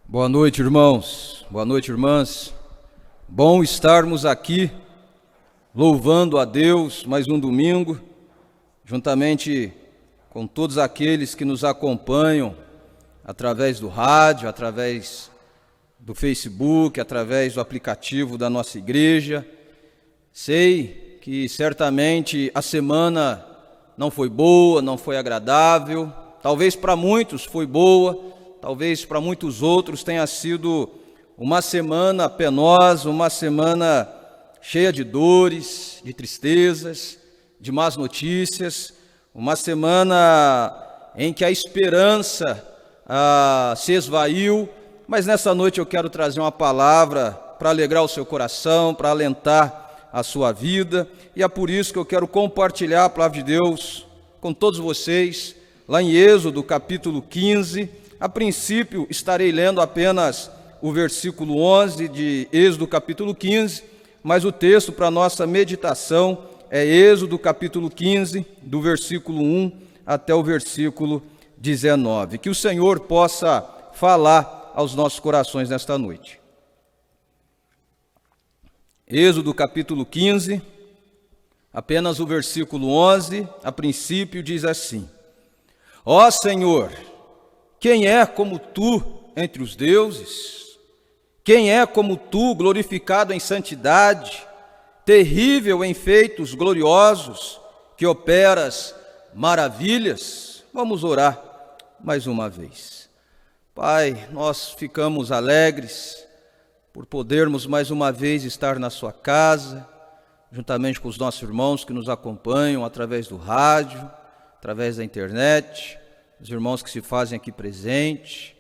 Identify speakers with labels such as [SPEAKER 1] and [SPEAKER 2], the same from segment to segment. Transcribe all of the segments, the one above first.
[SPEAKER 1] Boa noite, irmãos. Boa noite, irmãs. Bom estarmos aqui louvando a Deus mais um domingo, juntamente com todos aqueles que nos acompanham através do rádio, através do Facebook, através do aplicativo da nossa igreja. Sei que certamente a semana não foi boa, não foi agradável, talvez para muitos foi boa, talvez para muitos outros tenha sido uma semana penosa, uma semana cheia de dores, de tristezas, de más notícias, uma semana em que a esperança se esvaiu, mas nessa noite eu quero trazer uma palavra para alegrar o seu coração, para alentar a sua vida, e é por isso que eu quero compartilhar a palavra de Deus com todos vocês, lá em Êxodo capítulo 15, a princípio estarei lendo apenas o versículo 11 de Êxodo capítulo 15, mas o texto para nossa meditação é Êxodo capítulo 15, do versículo 1 até o versículo 19. Que o Senhor possa falar aos nossos corações nesta noite. Êxodo capítulo 15, apenas o versículo 11, a princípio diz assim: Ó Senhor, quem é como tu entre os deuses? Quem é como tu, glorificado em santidade, terrível em feitos gloriosos, que operas maravilhas? Vamos orar mais uma vez. Pai, nós ficamos alegres por podermos mais uma vez estar na sua casa, juntamente com os nossos irmãos que nos acompanham através do rádio, através da internet, os irmãos que se fazem aqui presentes.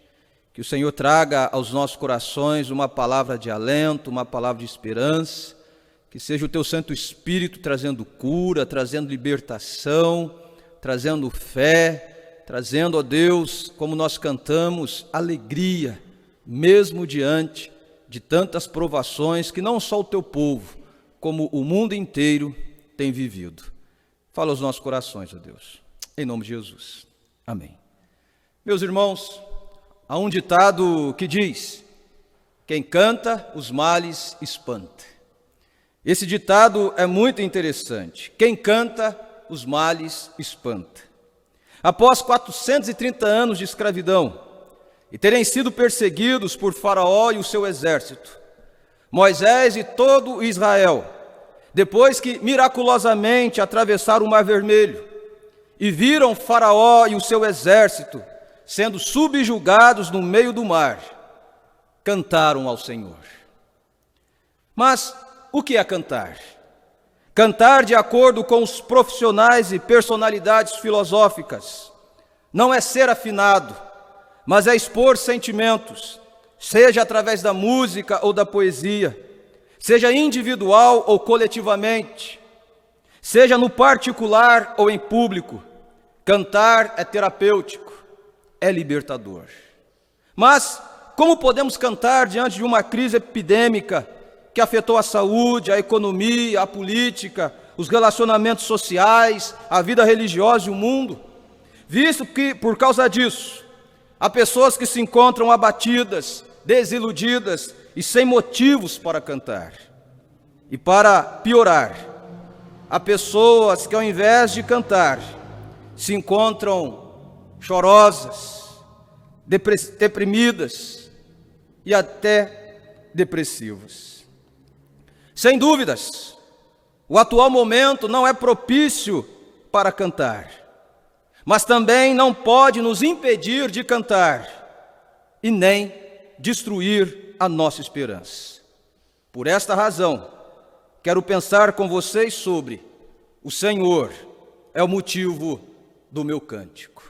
[SPEAKER 1] Que o Senhor traga aos nossos corações uma palavra de alento, uma palavra de esperança, que seja o teu Santo Espírito trazendo cura, trazendo libertação, trazendo fé, trazendo, ó Deus, como nós cantamos, alegria, mesmo diante de tantas provações que não só o teu povo, como o mundo inteiro tem vivido. Fala aos nossos corações, ó Deus, em nome de Jesus. Amém. Meus irmãos, há um ditado que diz: quem canta, os males espanta. Esse ditado é muito interessante. Quem canta, os males espanta. Após 430 anos de escravidão e terem sido perseguidos por Faraó e o seu exército, Moisés e todo Israel, depois que miraculosamente atravessaram o Mar Vermelho e viram Faraó e o seu exército sendo subjugados no meio do mar, cantaram ao Senhor. Mas o que é cantar? Cantar, de acordo com os profissionais e personalidades filosóficas, não é ser afinado, mas é expor sentimentos, seja através da música ou da poesia, seja individual ou coletivamente, seja no particular ou em público. Cantar é terapêutico, é libertador. Mas como podemos cantar diante de uma crise epidêmica que afetou a saúde, a economia, a política, os relacionamentos sociais, a vida religiosa e o mundo? Visto que, por causa disso, há pessoas que se encontram abatidas, desiludidas e sem motivos para cantar. E para piorar, há pessoas que, ao invés de cantar, se encontram chorosas, deprimidas e até depressivas. Sem dúvidas, o atual momento não é propício para cantar, mas também não pode nos impedir de cantar e nem destruir a nossa esperança. Por esta razão, quero pensar com vocês sobre o Senhor é o motivo do meu cântico.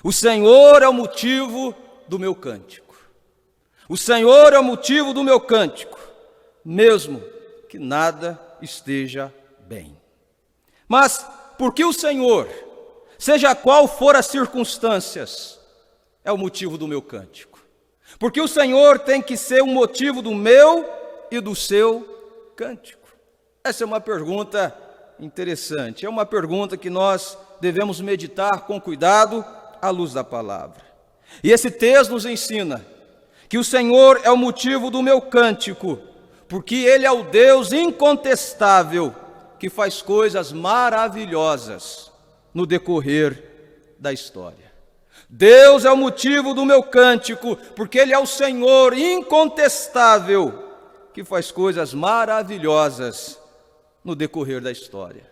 [SPEAKER 1] O Senhor é o motivo do meu cântico. O Senhor é o motivo do meu cântico, mesmo que nada esteja bem. Mas por que o Senhor, seja qual for as circunstâncias, é o motivo do meu cântico? Porque o Senhor tem que ser o motivo do meu e do seu cântico. Essa é uma pergunta interessante, é uma pergunta que nós devemos meditar com cuidado à luz da palavra. E esse texto nos ensina que o Senhor é o motivo do meu cântico, porque Ele é o Deus incontestável, que faz coisas maravilhosas no decorrer da história. Deus é o motivo do meu cântico, porque Ele é o Senhor incontestável, que faz coisas maravilhosas no decorrer da história.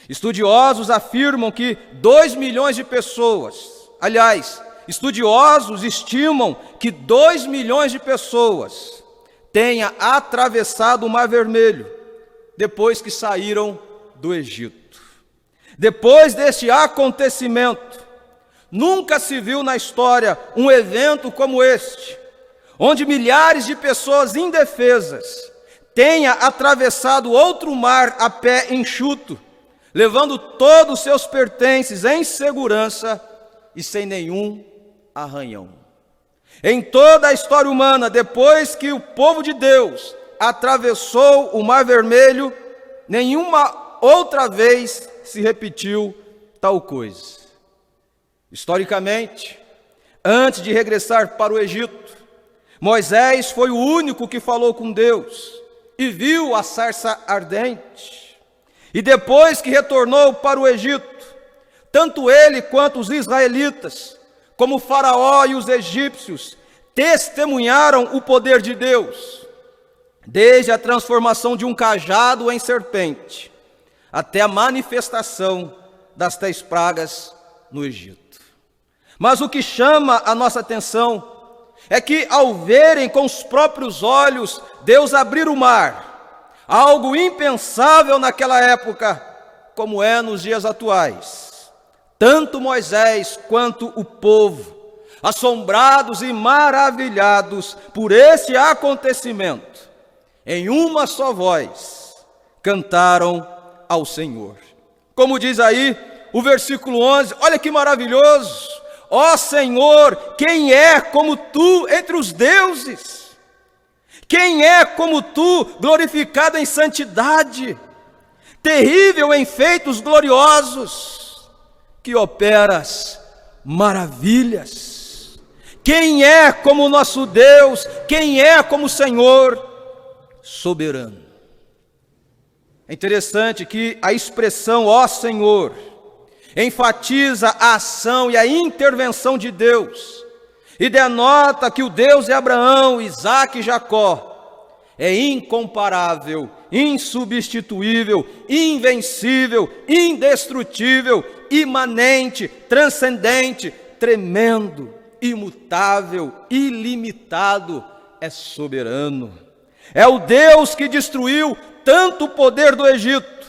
[SPEAKER 1] Estudiosos afirmam que 2 milhões de pessoas, aliás, estudiosos estimam que 2 milhões de pessoas tenha atravessado o Mar Vermelho depois que saíram do Egito. Depois deste acontecimento, nunca se viu na história um evento como este, onde milhares de pessoas indefesas tenha atravessado outro mar a pé enxuto, levando todos os seus pertences em segurança e sem nenhum arranhão. Em toda a história humana, depois que o povo de Deus atravessou o Mar Vermelho, nenhuma outra vez se repetiu tal coisa. Historicamente, antes de regressar para o Egito, Moisés foi o único que falou com Deus e viu a sarça ardente. E depois que retornou para o Egito, tanto ele quanto os israelitas, como o faraó e os egípcios, testemunharam o poder de Deus, desde a transformação de um cajado em serpente, até a manifestação das 10 pragas no Egito. Mas o que chama a nossa atenção é que, ao verem com os próprios olhos Deus abrir o mar, algo impensável naquela época, como é nos dias atuais, tanto Moisés quanto o povo, assombrados e maravilhados por esse acontecimento, em uma só voz, cantaram ao Senhor. Como diz aí o versículo 11, olha que maravilhoso: ó Senhor, quem é como tu entre os deuses? Quem é como tu, glorificado em santidade, terrível em feitos gloriosos, que operas maravilhas? Quem é como nosso Deus? Quem é como o Senhor soberano? É interessante que a expressão ó Senhor enfatiza a ação e a intervenção de Deus, e denota que o Deus de Abraão, Isaque e Jacó é incomparável, insubstituível, invencível, indestrutível, imanente, transcendente, tremendo, imutável, ilimitado, é soberano. É o Deus que destruiu tanto o poder do Egito,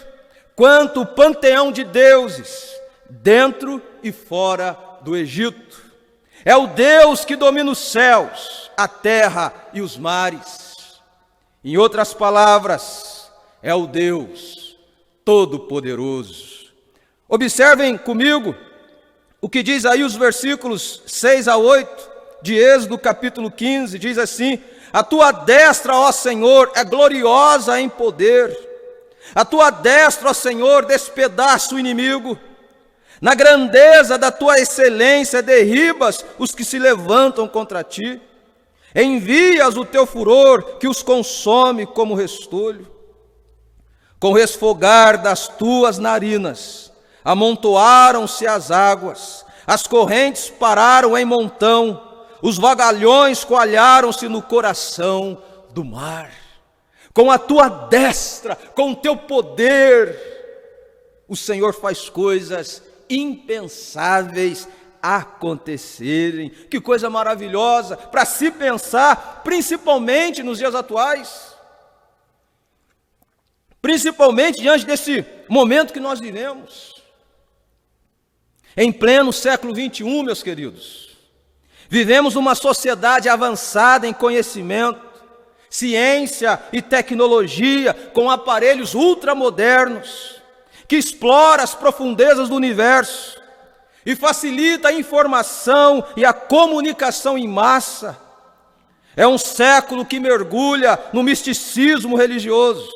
[SPEAKER 1] quanto o panteão de deuses, dentro e fora do Egito. É o Deus que domina os céus, a terra e os mares. Em outras palavras, é o Deus Todo-Poderoso. Observem comigo o que diz aí os versículos 6 a 8 de Êxodo capítulo 15, diz assim: a tua destra, ó Senhor, é gloriosa em poder. A tua destra, ó Senhor, despedaça o inimigo. Na grandeza da tua excelência derribas os que se levantam contra ti. Envias o teu furor que os consome como restolho. Com resfogar das tuas narinas amontoaram-se as águas, as correntes pararam em montão, os vagalhões coalharam-se no coração do mar. Com a tua destra, com o teu poder, o Senhor faz coisas impensáveis acontecerem. Que coisa maravilhosa para se pensar, principalmente nos dias atuais, principalmente diante desse momento que nós vivemos, em pleno século 21, meus queridos. Vivemos uma sociedade avançada em conhecimento, ciência e tecnologia, com aparelhos ultramodernos, que explora as profundezas do universo e facilita a informação e a comunicação em massa. É um século que mergulha no misticismo religioso,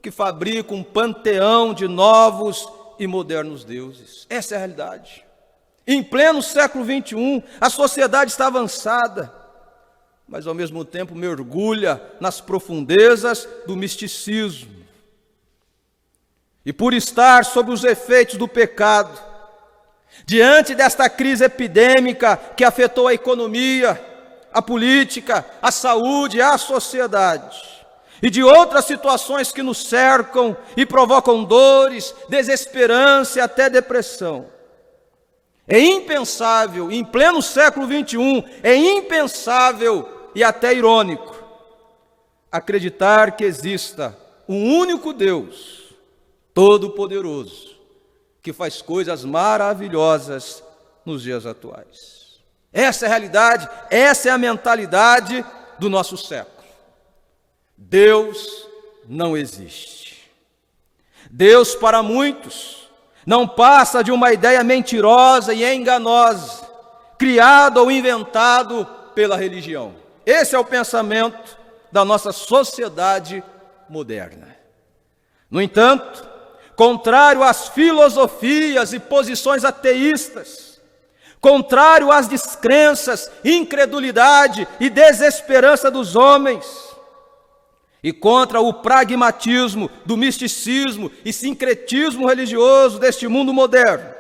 [SPEAKER 1] que fabrica um panteão de novos e modernos deuses. Essa é a realidade. Em pleno século 21, a sociedade está avançada, mas ao mesmo tempo mergulha nas profundezas do misticismo. E por estar sob os efeitos do pecado, diante desta crise epidêmica que afetou a economia, a política, a saúde, a sociedade, e de outras situações que nos cercam e provocam dores, desesperança e até depressão, é impensável, em pleno século XXI, é impensável e até irônico acreditar que exista um único Deus, todo-poderoso, que faz coisas maravilhosas nos dias atuais. Essa é a realidade, essa é a mentalidade do nosso século. Deus não existe. Deus, para muitos, não passa de uma ideia mentirosa e enganosa, criada ou inventado pela religião. Esse é o pensamento da nossa sociedade moderna. No entanto, contrário às filosofias e posições ateístas, contrário às descrenças, incredulidade e desesperança dos homens, e contra o pragmatismo do misticismo e sincretismo religioso deste mundo moderno,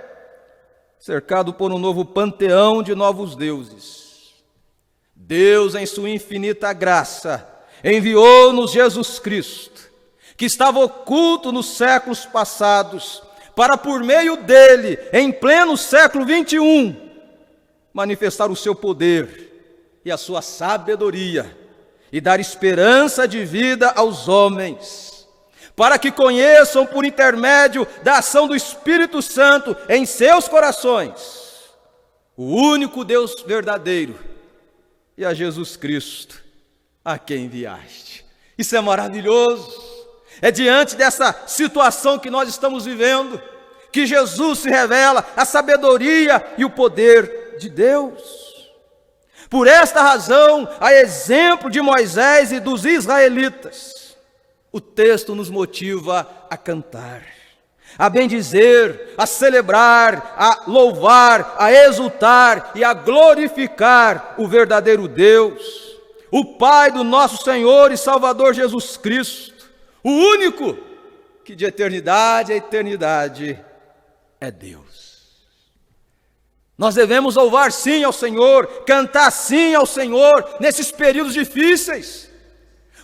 [SPEAKER 1] cercado por um novo panteão de novos deuses, Deus, em sua infinita graça, enviou-nos Jesus Cristo, que estava oculto nos séculos passados, para por meio dele, em pleno século XXI, manifestar o seu poder e a sua sabedoria, e dar esperança de vida aos homens, para que conheçam por intermédio da ação do Espírito Santo em seus corações, o único Deus verdadeiro e a Jesus Cristo, a quem enviaste. Isso é maravilhoso. É diante dessa situação que nós estamos vivendo que Jesus se revela a sabedoria e o poder de Deus. Por esta razão, a exemplo de Moisés e dos israelitas, o texto nos motiva a cantar, a bendizer, a celebrar, a louvar, a exultar e a glorificar o verdadeiro Deus, o Pai do nosso Senhor e Salvador Jesus Cristo, o único que de eternidade a eternidade é Deus. Nós devemos louvar sim ao Senhor, cantar sim ao Senhor nesses períodos difíceis,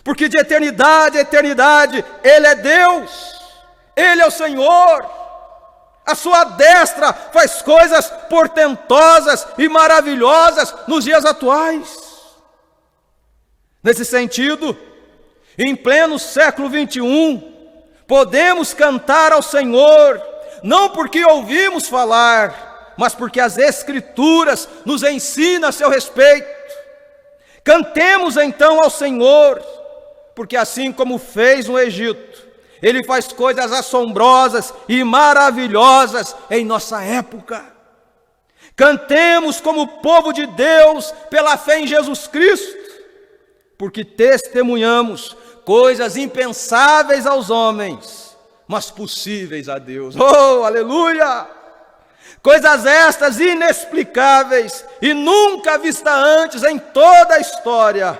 [SPEAKER 1] porque de eternidade a eternidade Ele é Deus, Ele é o Senhor, a sua destra faz coisas portentosas e maravilhosas nos dias atuais. Nesse sentido, em pleno século XXI, podemos cantar ao Senhor, não porque ouvimos falar, mas porque as Escrituras nos ensinam a seu respeito. Cantemos então ao Senhor, porque assim como fez no Egito, Ele faz coisas assombrosas e maravilhosas em nossa época. Cantemos como povo de Deus pela fé em Jesus Cristo, porque testemunhamos coisas impensáveis aos homens, mas possíveis a Deus. Oh, aleluia! Coisas estas inexplicáveis e nunca vistas antes em toda a história.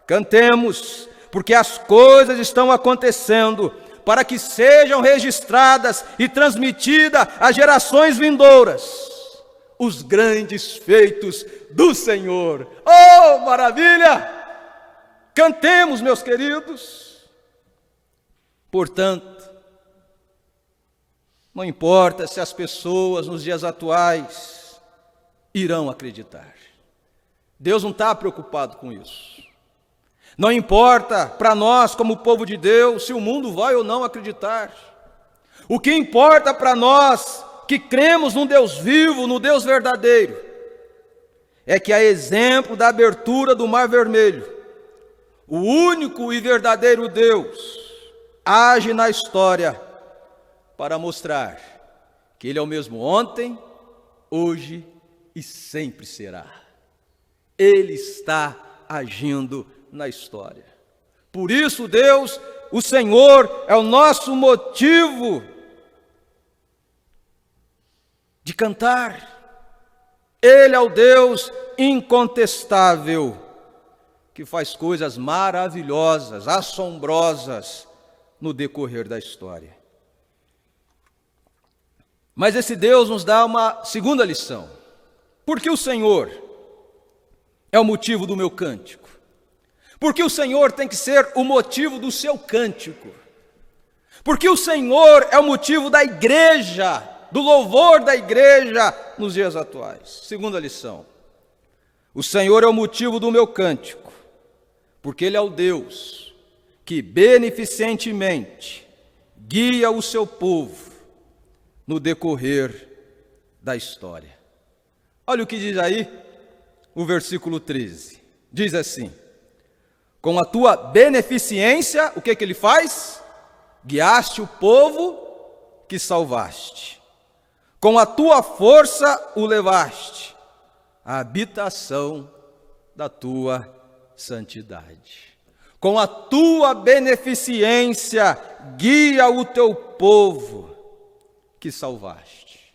[SPEAKER 1] Cantemos, porque as coisas estão acontecendo para que sejam registradas e transmitidas às gerações vindouras os grandes feitos do Senhor. Oh, maravilha! Cantemos, meus queridos. Portanto, não importa se as pessoas nos dias atuais irão acreditar. Deus não está preocupado com isso. Não importa para nós, como povo de Deus, se o mundo vai ou não acreditar. O que importa para nós, que cremos num Deus vivo, no Deus verdadeiro, é que, a exemplo da abertura do Mar Vermelho, o único e verdadeiro Deus age na história para mostrar que Ele é o mesmo ontem, hoje e sempre será. Ele está agindo na história. Por isso, Deus, o Senhor, é o nosso motivo de cantar. Ele é o Deus incontestável, que faz coisas maravilhosas, assombrosas no decorrer da história. Mas esse Deus nos dá uma segunda lição. Por que o Senhor é o motivo do meu cântico? Por que o Senhor tem que ser o motivo do seu cântico? Por que o Senhor é o motivo da igreja, do louvor da igreja nos dias atuais? Segunda lição. O Senhor é o motivo do meu cântico, porque Ele é o Deus que beneficentemente guia o seu povo no decorrer da história. Olha o que diz aí o versículo 13. Diz assim: com a tua beneficência, o que Ele faz? Guiaste o povo que salvaste. Com a tua força o levaste à habitação da tua santidade. Com a tua beneficência guia o teu povo que salvaste.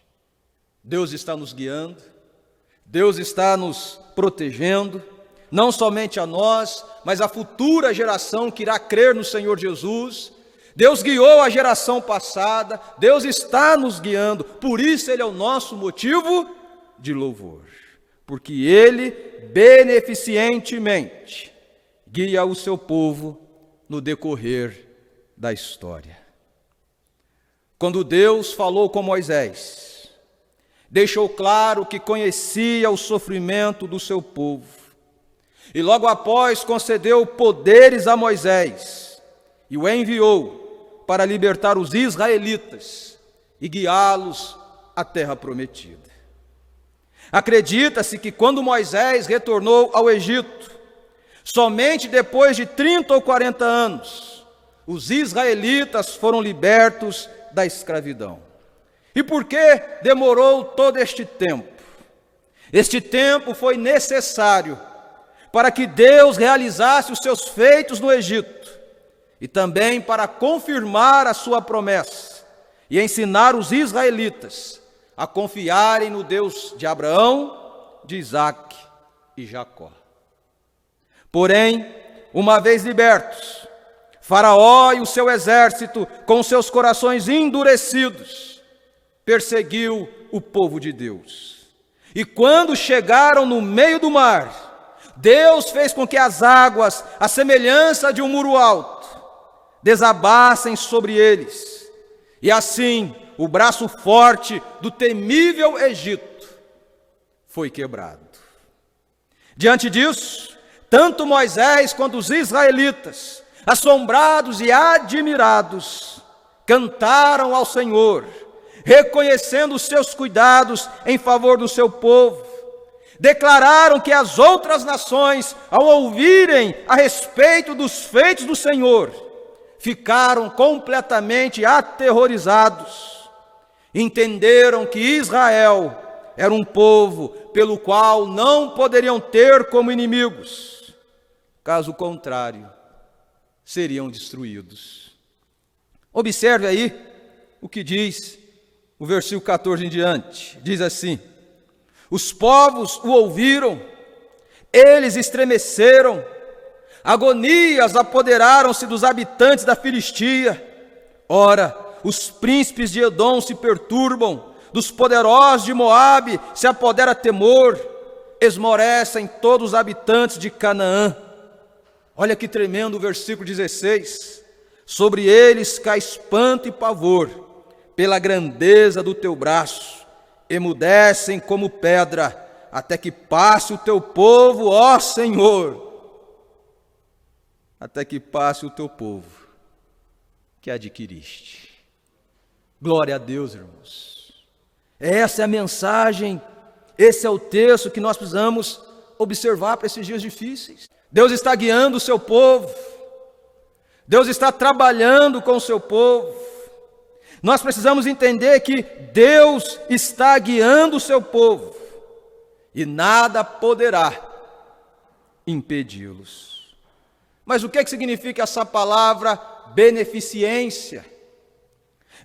[SPEAKER 1] Deus está nos guiando, Deus está nos protegendo, não somente a nós, mas a futura geração que irá crer no Senhor Jesus. Deus guiou a geração passada, Deus está nos guiando, por isso Ele é o nosso motivo de louvor, porque Ele beneficentemente guia o seu povo no decorrer da história. Quando Deus falou com Moisés, deixou claro que conhecia o sofrimento do seu povo, e logo após concedeu poderes a Moisés, e o enviou para libertar os israelitas e guiá-los à terra prometida. Acredita-se que quando Moisés retornou ao Egito, somente depois de 30 ou 40 anos, os israelitas foram libertos da escravidão. E por que demorou todo este tempo? Este tempo foi necessário para que Deus realizasse os seus feitos no Egito e também para confirmar a sua promessa e ensinar os israelitas a confiarem no Deus de Abraão, de Isaque e Jacó. Porém, uma vez libertos, Faraó e o seu exército, com seus corações endurecidos, perseguiu o povo de Deus. E quando chegaram no meio do mar, Deus fez com que as águas, à semelhança de um muro alto, desabassem sobre eles, e assim o braço forte do temível Egito foi quebrado. Diante disso, tanto Moisés quanto os israelitas, assombrados e admirados, cantaram ao Senhor, reconhecendo os seus cuidados em favor do seu povo. Declararam que as outras nações, ao ouvirem a respeito dos feitos do Senhor, ficaram completamente aterrorizados. Entenderam que Israel era um povo pelo qual não poderiam ter como inimigos. Caso contrário, seriam destruídos. Observe aí o que diz o versículo 14 em diante. Diz assim: os povos o ouviram, eles estremeceram, agonias apoderaram-se dos habitantes da Filistia. Ora, os príncipes de Edom se perturbam, dos poderosos de Moabe se apodera temor, esmorecem todos os habitantes de Canaã. Olha que tremendo o versículo 16. Sobre eles cai espanto e pavor, pela grandeza do teu braço, emudecem como pedra, até que passe o teu povo, ó Senhor. Até que passe o teu povo que adquiriste. Glória a Deus, irmãos. Essa é a mensagem, esse é o texto que nós precisamos observar para esses dias difíceis. Deus está guiando o seu povo, Deus está trabalhando com o seu povo. Nós precisamos entender que Deus está guiando o seu povo e nada poderá impedi-los. Mas o que significa essa palavra beneficência?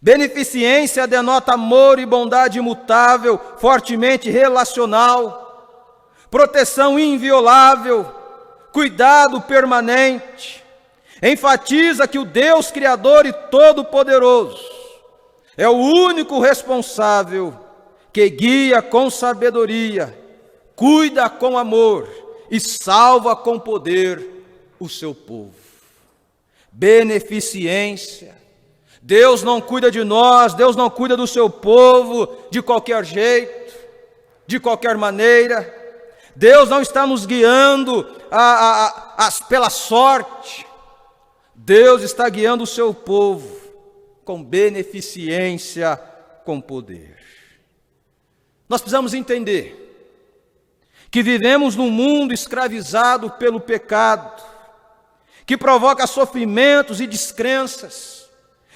[SPEAKER 1] Beneficência denota amor e bondade imutável, fortemente relacional, proteção inviolável, cuidado permanente, enfatiza que o Deus Criador e Todo-Poderoso é o único responsável que guia com sabedoria, cuida com amor e salva com poder o seu povo. Beneficência. Deus não cuida de nós, Deus não cuida do seu povo de qualquer jeito, de qualquer maneira. Deus não está nos guiando pela sorte. Deus está guiando o seu povo com beneficência, com poder. Nós precisamos entender que vivemos num mundo escravizado pelo pecado, que provoca sofrimentos e descrenças,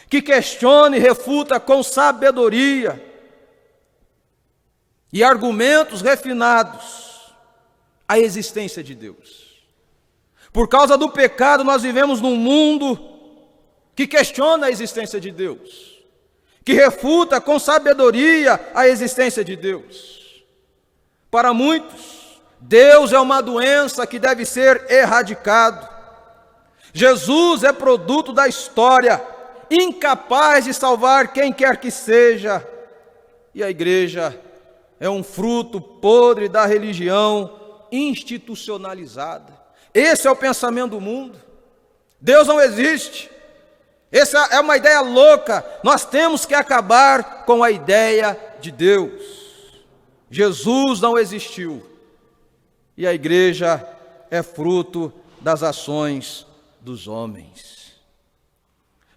[SPEAKER 1] que questiona e refuta com sabedoria e argumentos refinados a existência de Deus. Por causa do pecado, nós vivemos num mundo que questiona a existência de Deus, que refuta com sabedoria a existência de Deus. Para muitos, Deus é uma doença que deve ser erradicado. Jesus é produto da história, incapaz de salvar quem quer que seja. E a igreja é um fruto podre da religião institucionalizada. Esse é o pensamento do mundo. Deus não existe. Essa é uma ideia louca. Nós temos que acabar com a ideia de Deus. Jesus não existiu. E a igreja é fruto das ações dos homens.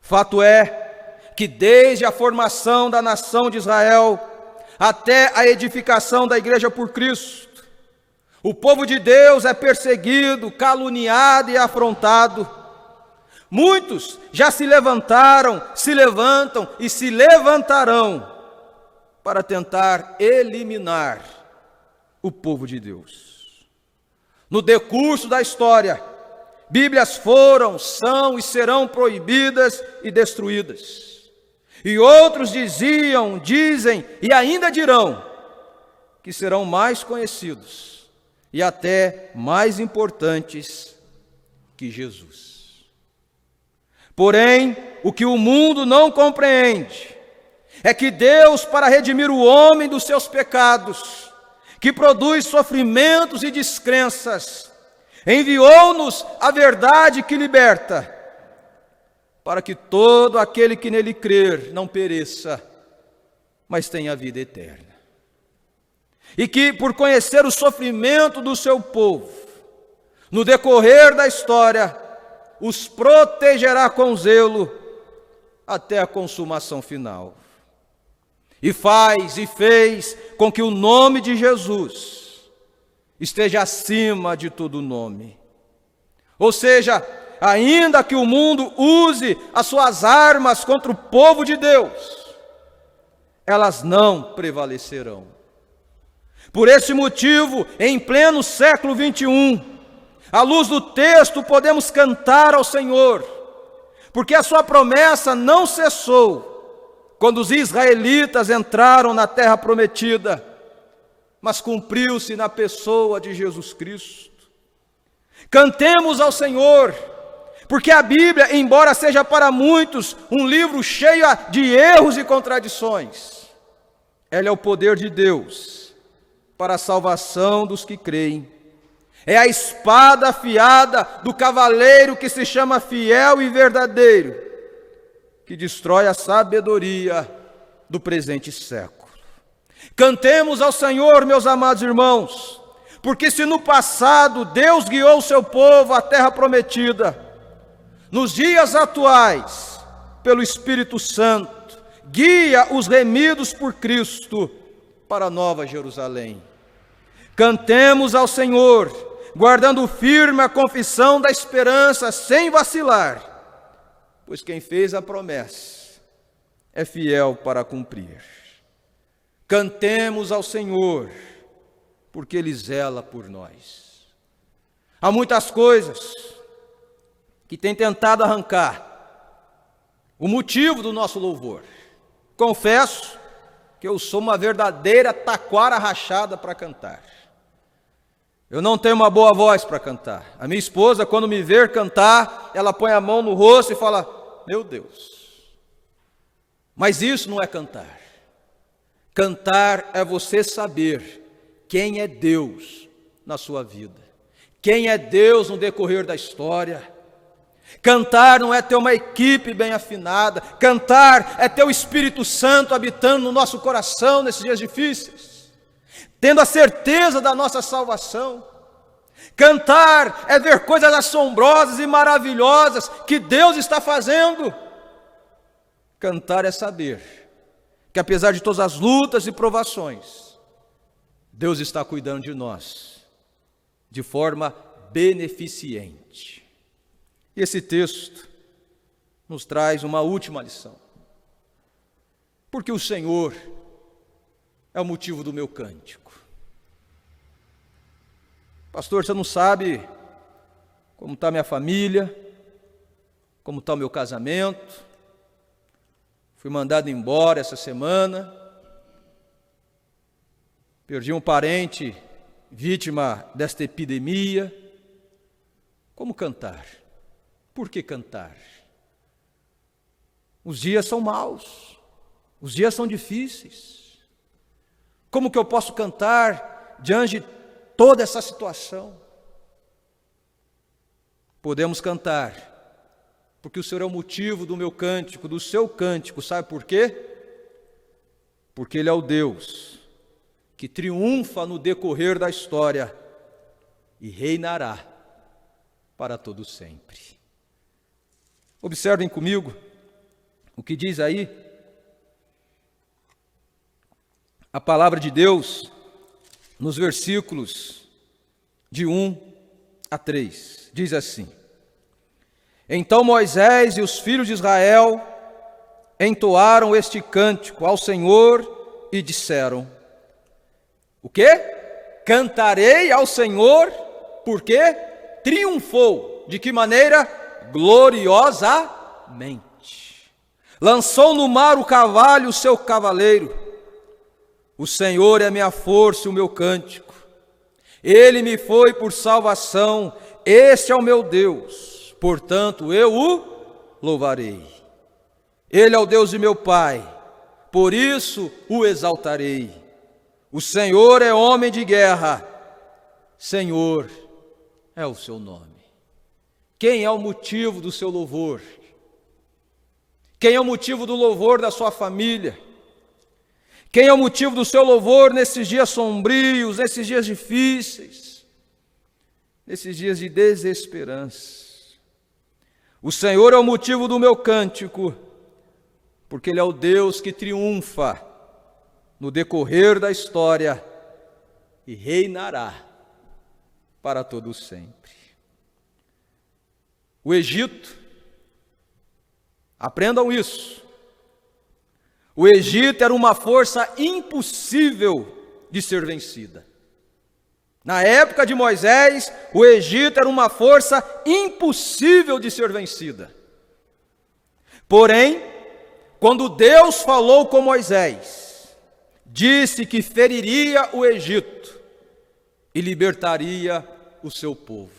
[SPEAKER 1] Fato é que desde a formação da nação de Israel até a edificação da igreja por Cristo, o povo de Deus é perseguido, caluniado e afrontado. Muitos já se levantaram, se levantam e se levantarão para tentar eliminar o povo de Deus. No decurso da história, Bíblias foram, são e serão proibidas e destruídas. E outros diziam, dizem e ainda dirão que serão mais conhecidos e até mais importantes que Jesus. Porém, o que o mundo não compreende é que Deus, para redimir o homem dos seus pecados, que produz sofrimentos e descrenças, enviou-nos a verdade que liberta, para que todo aquele que nele crer não pereça, mas tenha vida eterna. E que, por conhecer o sofrimento do seu povo, no decorrer da história, os protegerá com zelo até a consumação final. E faz e fez com que o nome de Jesus esteja acima de todo nome. Ou seja, ainda que o mundo use as suas armas contra o povo de Deus, elas não prevalecerão. Por esse motivo, em pleno século 21, à luz do texto, podemos cantar ao Senhor, porque a sua promessa não cessou quando os israelitas entraram na terra prometida, mas cumpriu-se na pessoa de Jesus Cristo. Cantemos ao Senhor, porque a Bíblia, embora seja para muitos um livro cheio de erros e contradições, ela é o poder de Deus para a salvação dos que creem. É a espada afiada do cavaleiro que se chama fiel e verdadeiro, que destrói a sabedoria do presente século. Cantemos ao Senhor, meus amados irmãos, porque se no passado Deus guiou o seu povo à terra prometida, nos dias atuais, pelo Espírito Santo, guia os remidos por Cristo para a Nova Jerusalém. Cantemos ao Senhor, guardando firme a confissão da esperança, sem vacilar, pois quem fez a promessa é fiel para cumprir. Cantemos ao Senhor, porque Ele zela por nós. Há muitas coisas que têm tentado arrancar o motivo do nosso louvor. Confesso que eu sou uma verdadeira taquara rachada para cantar. Eu não tenho uma boa voz para cantar. A minha esposa, quando me ver cantar, ela põe a mão no rosto e fala: meu Deus. Mas isso não é cantar. Cantar é você saber quem é Deus na sua vida, quem é Deus no decorrer da história. Cantar não é ter uma equipe bem afinada. Cantar é ter o Espírito Santo habitando no nosso coração nesses dias difíceis, tendo a certeza da nossa salvação. Cantar é ver coisas assombrosas e maravilhosas que Deus está fazendo. Cantar é saber que apesar de todas as lutas e provações, Deus está cuidando de nós de forma beneficente. E esse texto nos traz uma última lição. Porque o Senhor é o motivo do meu cântico. Pastor, você não sabe como está minha família, como está o meu casamento. Fui mandado embora essa semana. Perdi um parente vítima desta epidemia. Como cantar? Por que cantar? Os dias são maus, os dias são difíceis. Como que eu posso cantar diante de toda essa situação? Podemos cantar, porque o Senhor é o motivo do meu cântico, do seu cântico. Sabe por quê? Porque Ele é o Deus que triunfa no decorrer da história e reinará para todo sempre. Observem comigo o que diz aí a palavra de Deus nos versículos de 1 a 3. Diz assim: Então Moisés e os filhos de Israel entoaram este cântico ao Senhor e disseram: o quê? Cantarei ao Senhor, porque triunfou. De que maneira? Gloriosamente. Lançou no mar o cavalo e o seu cavaleiro. O Senhor é a minha força e o meu cântico. Ele me foi por salvação. Este é o meu Deus, portanto eu o louvarei. Ele é o Deus de meu Pai, por isso o exaltarei. O Senhor é homem de guerra, Senhor é o seu nome. Quem é o motivo do seu louvor? Quem é o motivo do louvor da sua família? Quem é o motivo do seu louvor nesses dias sombrios, nesses dias difíceis, nesses dias de desesperança? O Senhor é o motivo do meu cântico, porque Ele é o Deus que triunfa no decorrer da história e reinará para todo sempre. O Egito, aprendam isso, o Egito era uma força impossível de ser vencida. Na época de Moisés, o Egito era uma força impossível de ser vencida. Porém, quando Deus falou com Moisés, disse que feriria o Egito e libertaria o seu povo.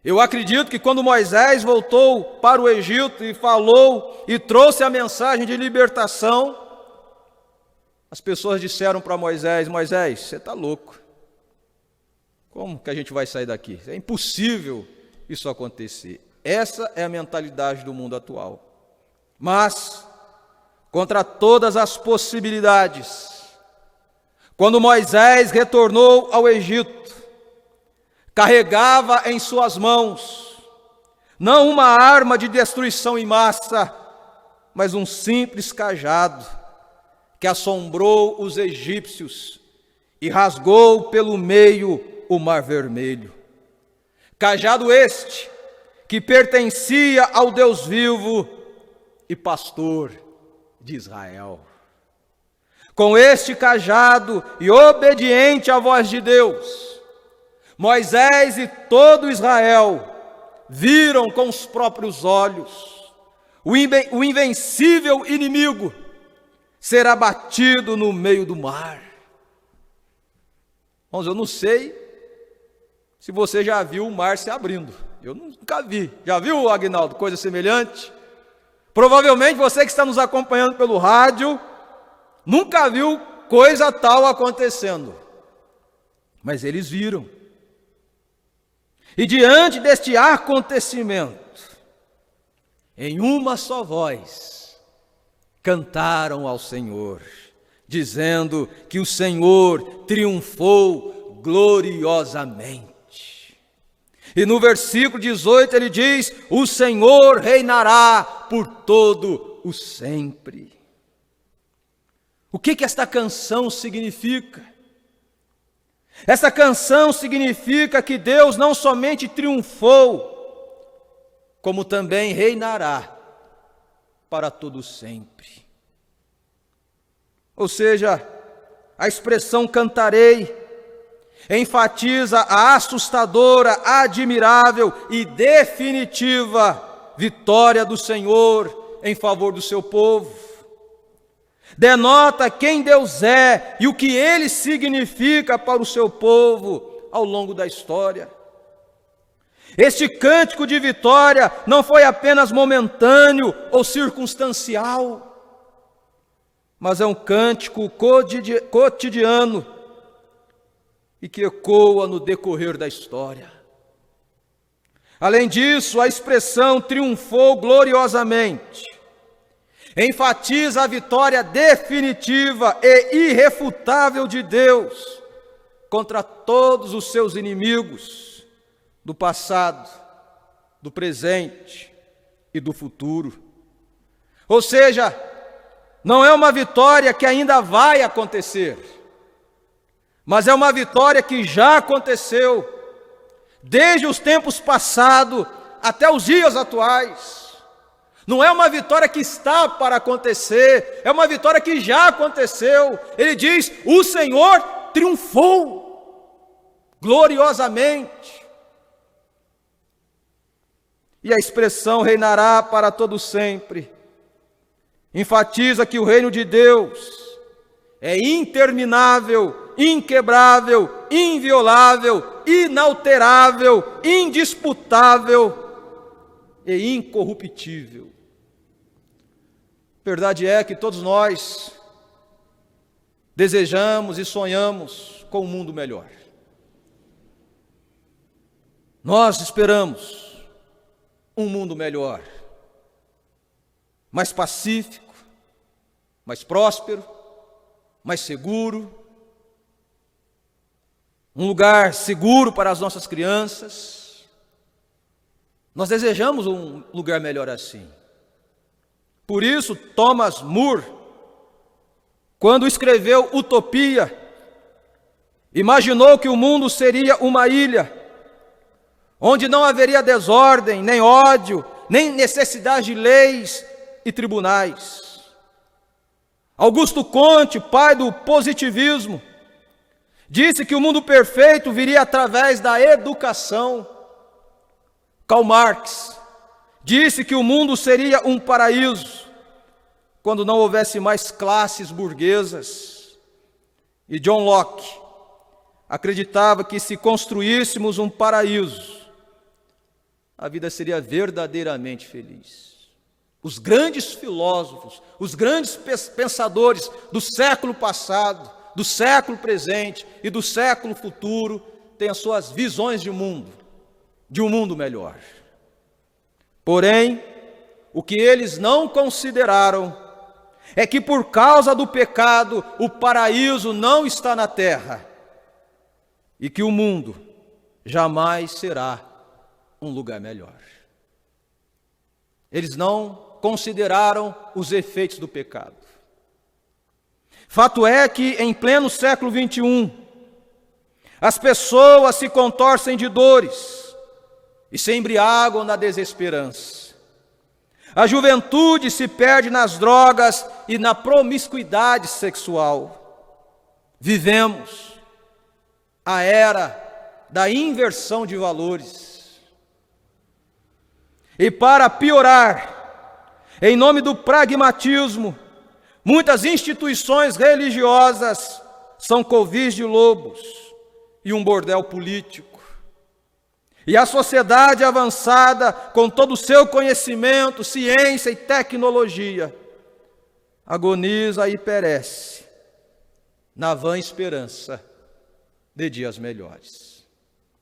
[SPEAKER 1] Eu acredito que quando Moisés voltou para o Egito e falou e trouxe a mensagem de libertação, as pessoas disseram para Moisés: Moisés, você está louco. Como que a gente vai sair daqui? É impossível isso acontecer. Essa é a mentalidade do mundo atual. Mas, contra todas as possibilidades, quando Moisés retornou ao Egito, carregava em suas mãos, não uma arma de destruição em massa, mas um simples cajado, que assombrou os egípcios e rasgou pelo meio o Mar Vermelho. Cajado este, que pertencia ao Deus vivo e pastor de Israel. Com este cajado e obediente à voz de Deus, Moisés e todo Israel viram com os próprios olhos o invencível inimigo ser abatido no meio do mar. Irmãos, eu não sei se você já viu o mar se abrindo. Eu nunca vi. Já viu, Aguinaldo, coisa semelhante? Provavelmente você que está nos acompanhando pelo rádio nunca viu coisa tal acontecendo. Mas eles viram. E diante deste acontecimento, em uma só voz, cantaram ao Senhor, dizendo que o Senhor triunfou gloriosamente. E no versículo 18 ele diz: o Senhor reinará por todo o sempre. O que esta canção significa? Essa canção significa que Deus não somente triunfou, como também reinará para todo sempre. Ou seja, a expressão cantarei enfatiza a assustadora, admirável e definitiva vitória do Senhor em favor do seu povo. Denota quem Deus é e o que Ele significa para o seu povo ao longo da história. Este cântico de vitória não foi apenas momentâneo ou circunstancial, mas é um cântico cotidiano e que ecoa no decorrer da história. Além disso, a expressão triunfou gloriosamente enfatiza a vitória definitiva e irrefutável de Deus contra todos os seus inimigos do passado, do presente e do futuro. Ou seja, não é uma vitória que ainda vai acontecer, mas é uma vitória que já aconteceu, desde os tempos passados até os dias atuais. Não é uma vitória que está para acontecer, é uma vitória que já aconteceu. Ele diz: o Senhor triunfou gloriosamente. E a expressão reinará para todo sempre enfatiza que o reino de Deus é interminável, inquebrável, inviolável, inalterável, indisputável e incorruptível. Verdade é que todos nós desejamos e sonhamos com um mundo melhor. Nós esperamos um mundo melhor, mais pacífico, mais próspero, mais seguro, um lugar seguro para as nossas crianças. Nós desejamos um lugar melhor assim. Por isso, Thomas More, quando escreveu Utopia, imaginou que o mundo seria uma ilha, onde não haveria desordem, nem ódio, nem necessidade de leis e tribunais. Augusto Comte, pai do positivismo, disse que o mundo perfeito viria através da educação. Karl Marx disse que o mundo seria um paraíso quando não houvesse mais classes burguesas. E John Locke acreditava que se construíssemos um paraíso, a vida seria verdadeiramente feliz. Os grandes filósofos, os grandes pensadores do século passado, do século presente e do século futuro têm as suas visões de um mundo melhor. Porém, o que eles não consideraram é que por causa do pecado o paraíso não está na terra e que o mundo jamais será um lugar melhor. Eles não consideraram os efeitos do pecado. Fato é que em pleno século 21, as pessoas se contorcem de dores e se embriagam na desesperança. A juventude se perde nas drogas e na promiscuidade sexual. Vivemos a era da inversão de valores. E para piorar, em nome do pragmatismo, muitas instituições religiosas são covis de lobos e um bordel político. E a sociedade avançada, com todo o seu conhecimento, ciência e tecnologia, agoniza e perece na vã esperança de dias melhores.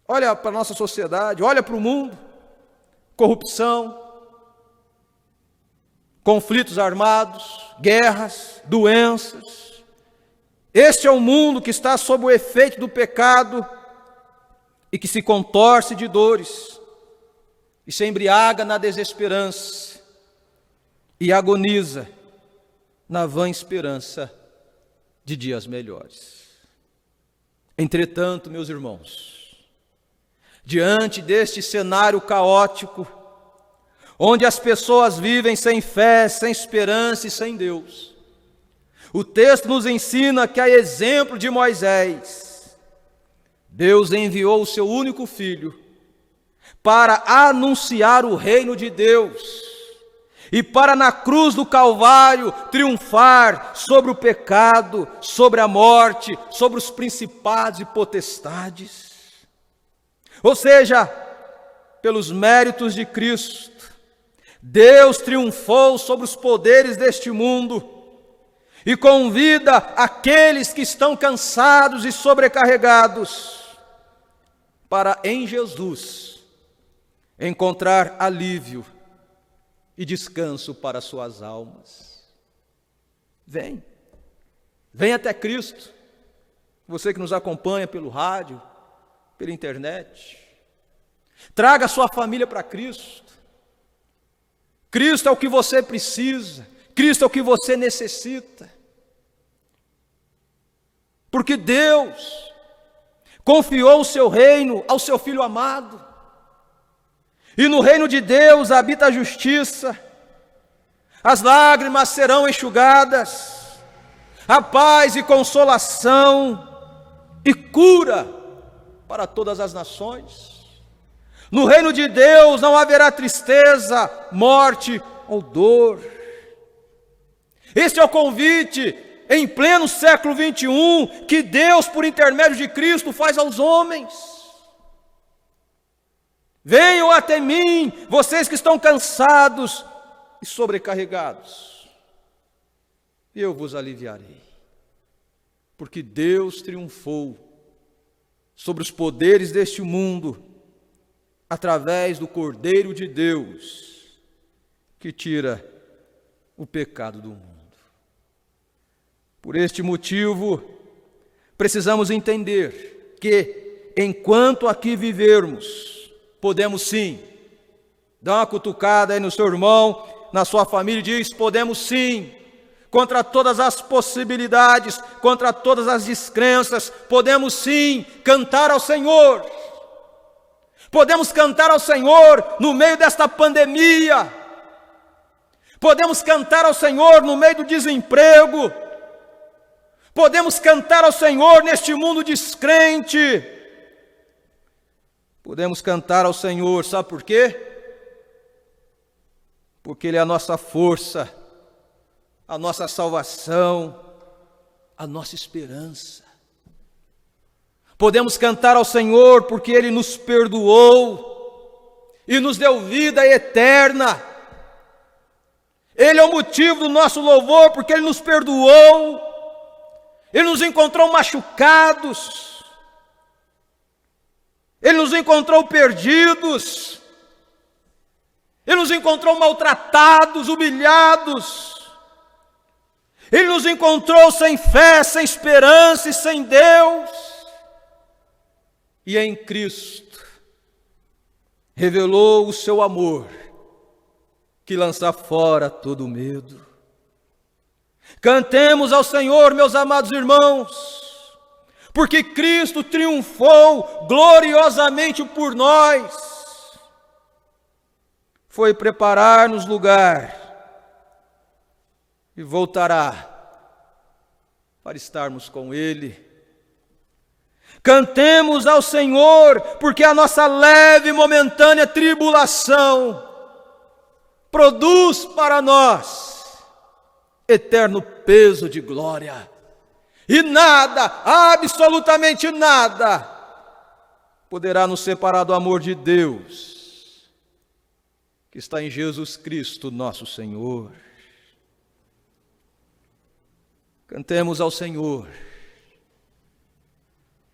[SPEAKER 1] Olha para a nossa sociedade, olha para o mundo: corrupção, conflitos armados, guerras, doenças. Este é o mundo que está sob o efeito do pecado e que se contorce de dores e se embriaga na desesperança e agoniza na vã esperança de dias melhores. Entretanto, meus irmãos, diante deste cenário caótico, onde as pessoas vivem sem fé, sem esperança e sem Deus, o texto nos ensina que, a exemplo de Moisés, Deus enviou o seu único filho para anunciar o reino de Deus e para, na cruz do Calvário, triunfar sobre o pecado, sobre a morte, sobre os principados e potestades. Ou seja, pelos méritos de Cristo, Deus triunfou sobre os poderes deste mundo e convida aqueles que estão cansados e sobrecarregados para, em Jesus, encontrar alívio e descanso para suas almas. Vem até Cristo, você que nos acompanha pelo rádio, pela internet. Traga a sua família para Cristo. Cristo é o que você precisa, Cristo é o que você necessita. Porque Deus confiou o seu reino ao seu Filho amado. E no reino de Deus habita a justiça, as lágrimas serão enxugadas, a paz e consolação e cura para todas as nações. No reino de Deus não haverá tristeza, morte ou dor. Este é o convite em pleno século 21 que Deus, por intermédio de Cristo, faz aos homens. Venham até mim, vocês que estão cansados e sobrecarregados, e eu vos aliviarei. Porque Deus triunfou sobre os poderes deste mundo, através do Cordeiro de Deus, que tira o pecado do mundo. Por este motivo, precisamos entender que, enquanto aqui vivermos, podemos sim, dá uma cutucada aí no seu irmão, na sua família, e diz: podemos sim, contra todas as possibilidades, contra todas as descrenças, podemos sim cantar ao Senhor. Podemos cantar ao Senhor no meio desta pandemia. Podemos cantar ao Senhor no meio do desemprego. Podemos cantar ao Senhor neste mundo descrente. Podemos cantar ao Senhor, sabe por quê? Porque Ele é a nossa força, a nossa salvação, a nossa esperança. Podemos cantar ao Senhor porque Ele nos perdoou e nos deu vida eterna. Ele é o motivo do nosso louvor, porque Ele nos perdoou. Ele nos encontrou machucados. Ele nos encontrou perdidos. Ele nos encontrou maltratados, humilhados. Ele nos encontrou sem fé, sem esperança e sem Deus. E em Cristo revelou o seu amor, que lança fora todo medo. Cantemos ao Senhor, meus amados irmãos, porque Cristo triunfou gloriosamente por nós. Foi preparar-nos lugar e voltará para estarmos com Ele. Cantemos ao Senhor, porque a nossa leve e momentânea tribulação produz para nós eterno peso de glória. E nada, absolutamente nada, poderá nos separar do amor de Deus, que está em Jesus Cristo, nosso Senhor. Cantemos ao Senhor,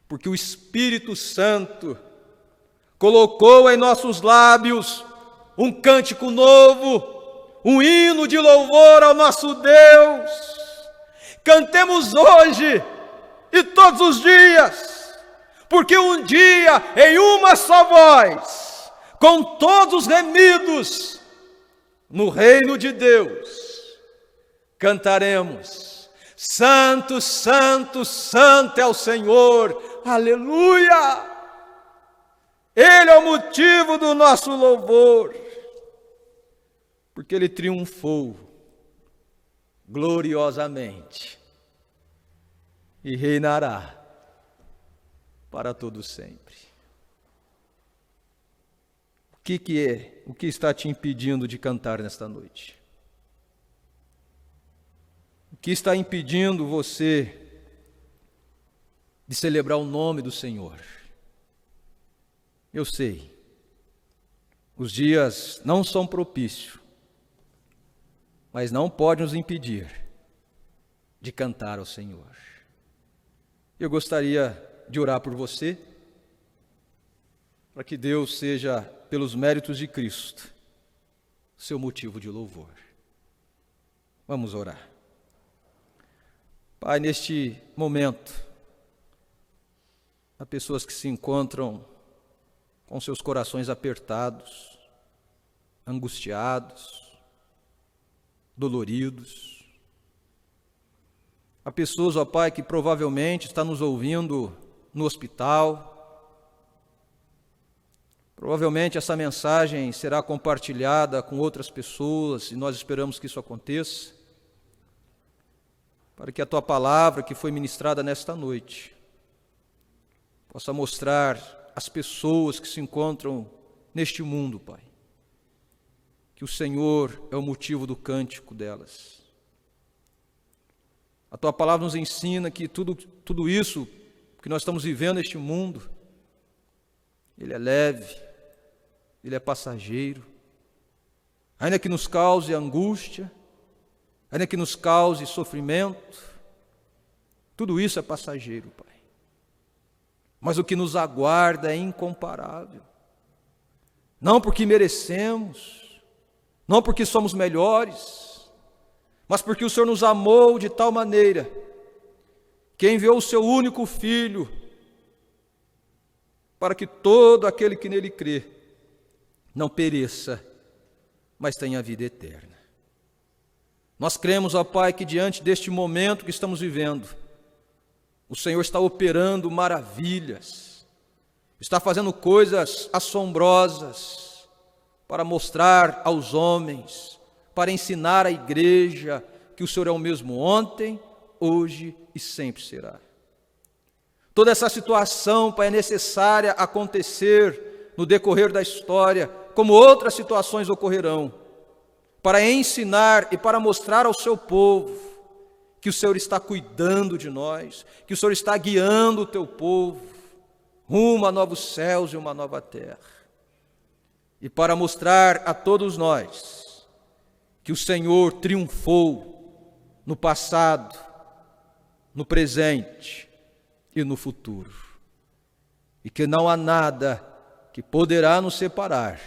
[SPEAKER 1] porque o Espírito Santo colocou em nossos lábios um cântico novo, um hino de louvor ao nosso Deus. Cantemos hoje e todos os dias, porque um dia, em uma só voz, com todos os remidos, no reino de Deus, cantaremos: Santo, Santo, Santo é o Senhor, aleluia! Ele é o motivo do nosso louvor, porque Ele triunfou gloriosamente e reinará para todo sempre. O que está te impedindo de cantar nesta noite? O que está impedindo você de celebrar o nome do Senhor? Eu sei, os dias não são propícios, mas não pode nos impedir de cantar ao Senhor. Eu gostaria de orar por você, para que Deus seja, pelos méritos de Cristo, seu motivo de louvor. Vamos orar. Pai, neste momento, há pessoas que se encontram com seus corações apertados, angustiados, doloridos. Há pessoas, ó Pai, que provavelmente estão nos ouvindo no hospital. Provavelmente essa mensagem será compartilhada com outras pessoas e nós esperamos que isso aconteça, para que a Tua palavra que foi ministrada nesta noite possa mostrar às pessoas que se encontram neste mundo, Pai, que o Senhor é o motivo do cântico delas. A Tua palavra nos ensina que tudo isso que nós estamos vivendo neste mundo, ele é leve, ele é passageiro, ainda que nos cause angústia, ainda que nos cause sofrimento, tudo isso é passageiro, Pai. Mas o que nos aguarda é incomparável. Não porque merecemos, não porque somos melhores, mas porque o Senhor nos amou de tal maneira que enviou o seu único Filho para que todo aquele que nele crê não pereça, mas tenha vida eterna. Nós cremos, ó Pai, que diante deste momento que estamos vivendo, o Senhor está operando maravilhas, está fazendo coisas assombrosas para mostrar aos homens, para ensinar à igreja que o Senhor é o mesmo ontem, hoje e sempre será. Toda essa situação, Pai, é necessária acontecer no decorrer da história, como outras situações ocorrerão, para ensinar e para mostrar ao seu povo que o Senhor está cuidando de nós, que o Senhor está guiando o teu povo rumo a novos céus e uma nova terra. E para mostrar a todos nós que o Senhor triunfou no passado, no presente e no futuro, e que não há nada que poderá nos separar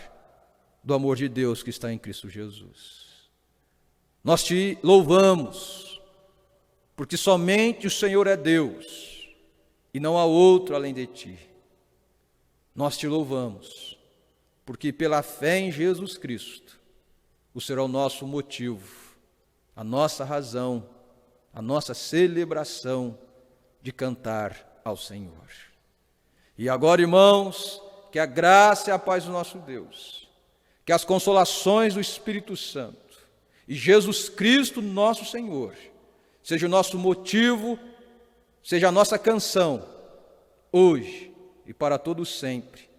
[SPEAKER 1] do amor de Deus que está em Cristo Jesus. Nós te louvamos, porque somente o Senhor é Deus, e não há outro além de ti. Nós te louvamos, porque pela fé em Jesus Cristo, o Senhor é o nosso motivo, a nossa razão, a nossa celebração de cantar ao Senhor. E agora, irmãos, que a graça e a paz do nosso Deus, que as consolações do Espírito Santo e Jesus Cristo, nosso Senhor, seja o nosso motivo, seja a nossa canção, hoje e para todo sempre,